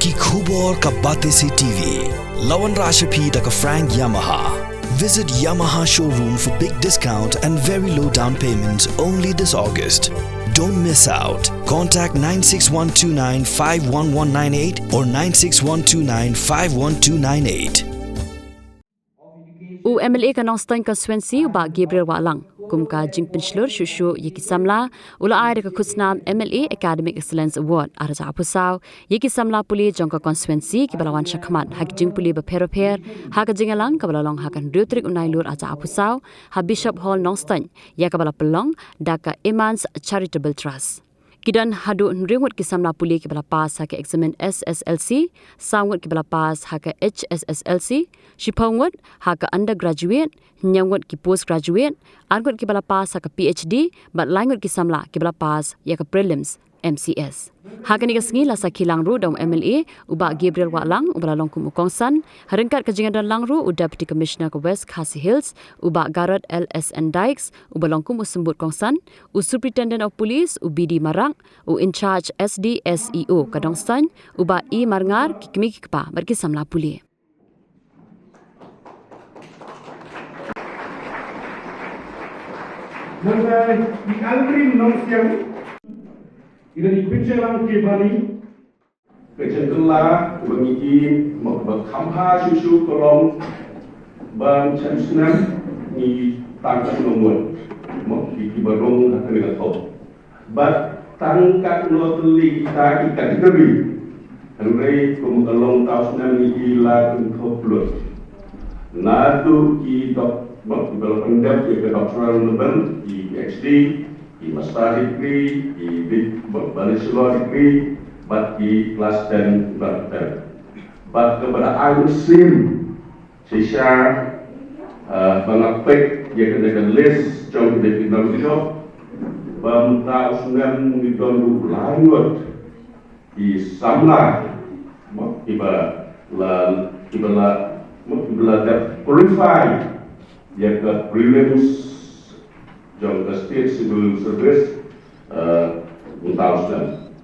ki khubor ka bate se TV. Lawan Rashapi da ka Frank Yamaha. Visit Yamaha showroom for big discount and very low down payments only this August. Don't miss out. Contact 96129 51198 or 96129 51298. U MLA ka Nostan constituency ba Gabriel Walang kumka jingpin shlur shushu yiki Samla ula air ka Khusnam MLA Academic Excellence Award arja apusau yiki Samla puli jongka constituency ki balawan shakmat hak jing puli ba per hak jingalang ka balalong hakan riutrik unai lur arja apusau ha Bishop Hall Nostan ya ka bala pelong daka Imans Charitable Trust Kidan hadu nringut ki Samla puli ki bala pas hak examen SSLC sangut ki bala pas hak HSSLC shipangut hak undergraduate nyangut ki postgraduate argut ki bala pas hak PhD but langut ki Samla ki bala pas ya ka Prelims MCS hakani ka sngi la sakilang ru dom MLA uba Gabriel Walang ubala longkum ukongsan harengkat ka jingan dan langru u Deputy Commissioner ka West Khasi Hills uba Garrett LSN Dykes uba longkum usembut kongsan u Superintendent of Police u BD Marang u in charge SD SEO ka Dongstan uba E Marngar ki kimi ki pa barki Samla puli Mengenai di Alvin Nongsiang Ina di Pincelang Kibani Kecengkelah Mengiki Berkamha susu kolong Bang Khusnam Ni tangkap nomor Mengiki Kibarong akan dikatakan But tangkap noteli kita kategori Henry Kumkalong Khusnam Ni ila Kinkoplut Nadu Kiba Development depth ke doctoral level, PhD, master degree, bachelor degree, but class 10 barter. But kepada Muslim, sisa mengapek dia kena list jauh dari kita hidup, bangsa Khusnam hidup lanjut di Samla, Kiba qualify. Yang ke Prelims jom ke State Civil Service Khusnam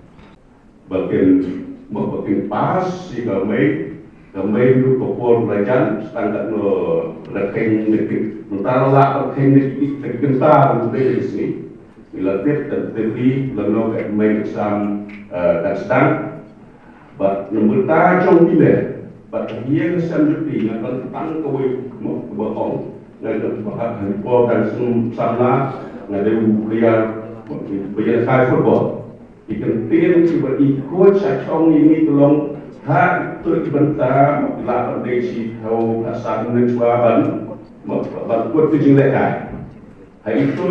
bakin pas si kami itu kopor belajar standar no lekeng mentara lah lekeng nekik kentar dari sini dilatih dan teori lalu kami exam dan sedang nombor tajam bila dia kesanjuti akan tentang kebohongan dan bahkan report dan Samla ada bayar kai football ikan tim cuba ikut cacong ini tolong hak itu bentar lah pendesi tahu asal mencuaban buat kejelekan hari itu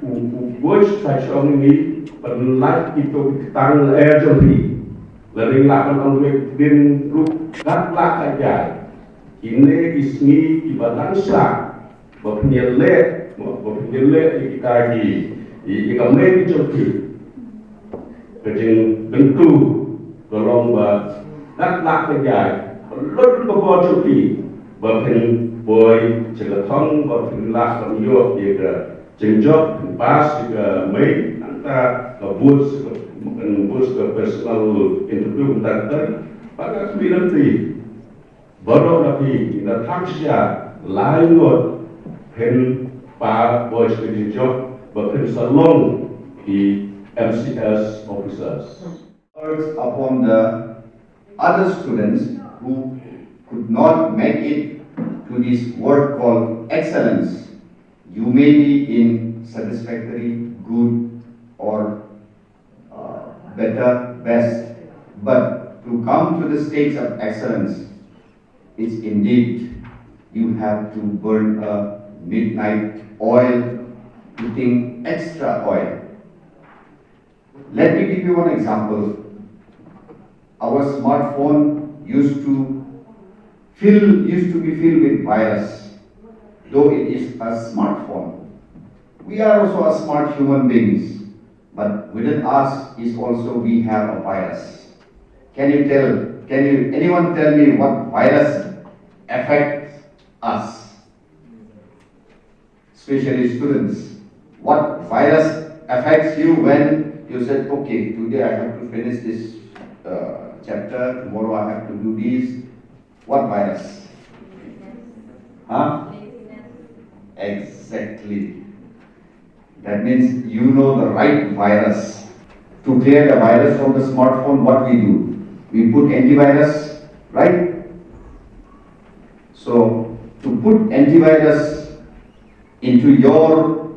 ikut cacong ini penat itu tang urgently lering lakukan untuk bin grup kat saja ini ismi ibadah Bapinyelet kita di kami dicoki kejeng bentu tolong nak kerja lor kebor coki bapin boy celatong bapin lah kamiyo dia jenjok pas juga mai anta bus ke personal interview bentar pada 9 baru lagi ina taksya lain Pen pa boys kerja job berken salong di MCS officers. Urge upon the other students who could not make it to this word called excellence. You may be in satisfactory, good, or better, best, but to come to the stage of excellence, it's indeed you have to burn a midnight oil, putting extra oil. Let me give you one example. Our smartphone used to be filled with virus, though it is a smartphone. We are also a smart human beings, but within us is also we have a virus. Can anyone tell me what virus affects us? Especially students, what virus affects you when you said, okay, today I have to finish this chapter, tomorrow I have to do this. What virus? Huh? Exactly. That means you know the right virus. To clear the virus from the smartphone, what we do? We put antivirus, right? So, to put antivirus into your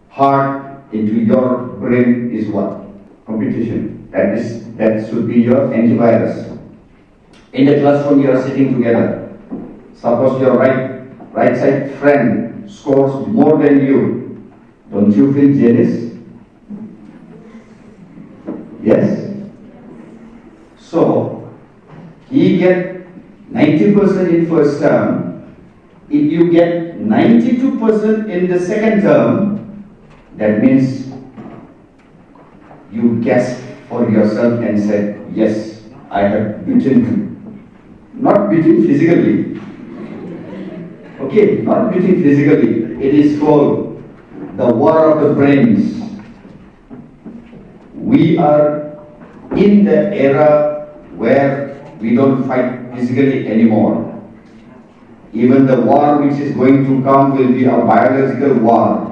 heart, into your brain is what? Competition. That should be your antivirus. In the classroom you are sitting together. Suppose your right side friend scores more than you. Don't you feel jealous? Yes? So, he get 90% in first term. If you get 92% in the second term, that means you gasped for yourself and said, yes, I have beaten him. Not beaten physically. Okay, not beaten physically. It is called the war of the brains. We are in the era where we don't fight physically anymore. Even the war which is going to come will be a biological war.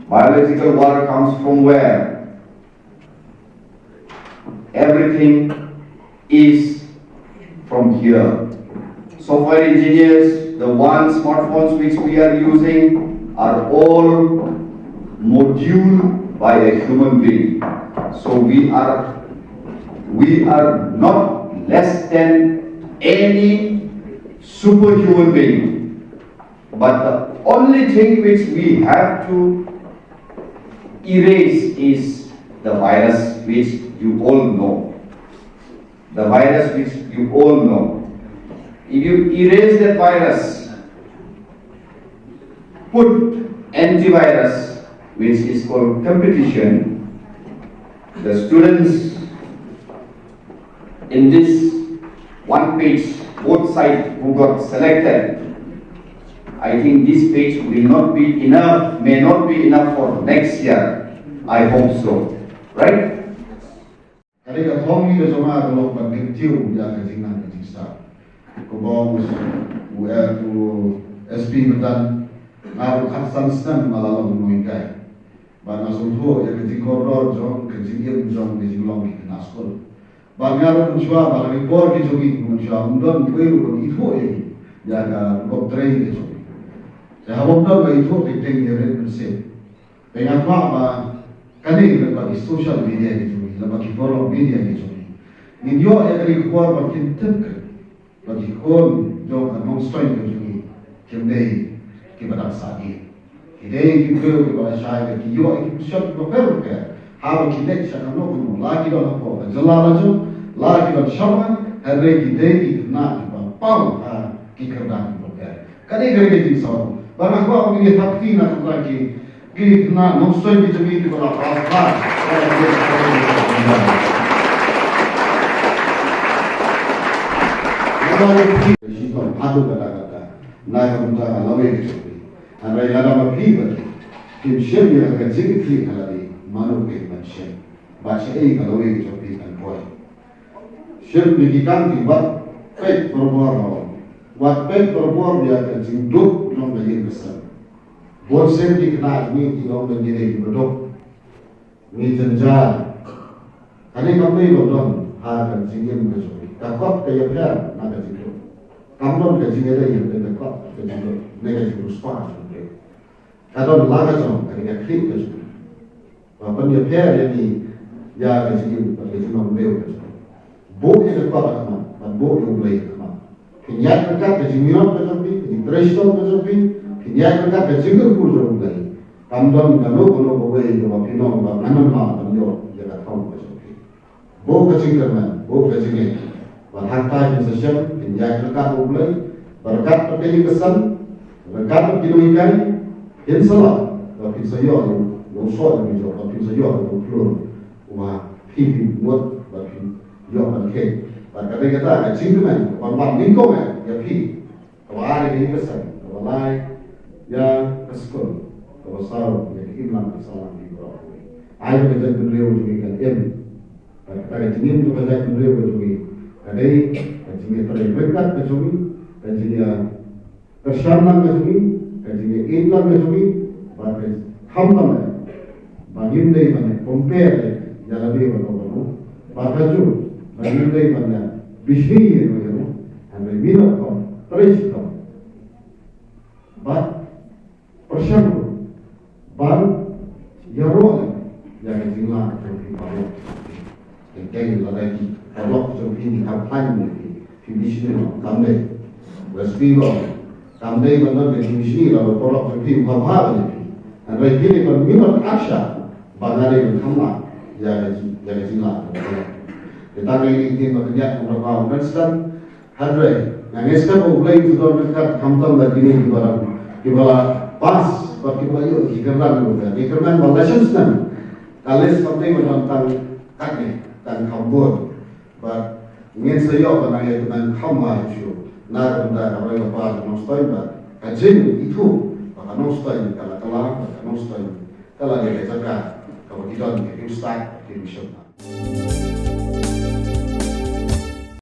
Biological war comes from where? Everything is from here. Software engineers, the smartphones which we are using are all moduled by a human being. So we are not less than any superhuman being. But the only thing which we have to erase is the virus which you all know. The virus which you all know. If you erase that virus, put antivirus, which is called competition, the students in this one page, both sides who got selected, I think this page will not be enough, may not be enough for next year. I hope so. Right? Kaliga thongi ke soma golok bangin tiu ya ke jingna ke jingsta. Kubong to SP medan ngaru khaksan stan malalong muingkai. Bana sumpo ya ke jingkoror jong ke jingiem jong ke jinglong ke naskol. Bangar kunchwa balagi por ki jogi kunchwa undon kuiru itho e ya ka koptrei ke jogi. Ya habobda ba itho ke teng yere kunse. Pengat ba kani ba social media ke jogi, la ba ki forum media ke jogi. Video ekri kuar ba Kynthup bagi kon jong anong strain ke jogi. Kemdei ki badak sagi. Idei ki keu ki ba shai ke yo ki pushap ko peru ke. How to connect Shakano, Laki on a pole, Jalalajo, Laki on Shaman, and Reiki Day, not Pound, Kikardan, Kaniga so. But I'm going to get Tapina to Laki, give not no story to me for our class. She's not Padu, Nakamta, and Laway to me. And I had a people, Kim Shimmy, and a Ziggy Manu ke manusia, baca kalau ini cobi kan boy. Syekh dikikan tiba, pek berbuat dia kencing duk non menjadi besar. Bolsem dikenal ni tidak menjadi bedok, ni jenjang. Kali kami bodon ha kencing yang besar. Takut kaya peran nak kencing duk. Kamu kencing ada yang takut kencing duk, negatif ruspa. Kalau laga jom, kali klik kencing. When you pair any young as you, but it's not real. Both is a problem, but both you play. Can you cut the Jimmy of the Zombie, the threshold of the Zombie? Can you cut the single food of the day? Come down the local way of a pinot, but none of your account was okay. Both a single man, both a single. But half time is a shell, can you cut the play? But a cut of the sun, a cut of the in Salah, but it's a yawn. No sort of job, but it's a yacht, no plural. People what, but yacht and cake. But I think that, I man, one Nico man, your pea. Kawari in the sun, Kawalai, ya, a school, Kawasaro, Imam, and Salam, I have a real to be an but I continue to collect real to be. Kadai kajinya terlibat kejumi, kajinya tersyamlan kejumi, kajinya inlan kejumi, bahkan hamlam, bangin deh mana compare jalan dia berkomunikasi, bahkan tu bangin deh mana bisnis itu, anda minat kau, terus kau, bah persyamlan, bah yarol yang kajinya kejumi baru, yang kajinya lagi. Kalau seperti ini kampanye di sini kami bersedia kami benar di sini lalu tolak seperti apa ini dan lagi berminat aksa bagaimana berkembang jadi sila kita ini bekerja beberapa bulan hadrai yang esok mulai sudah dekat kampung begini di bawah pas bagi bayu di kerman Malaysia kalau seperti menonton kaki dan kampung but ingin saya pernah itu dengan kamar itu nak benda apa yang apa nostoi but kajian itu maka nostoi kalau telah maka nostoi kalau dia cakap kalau tidak kita start di mission.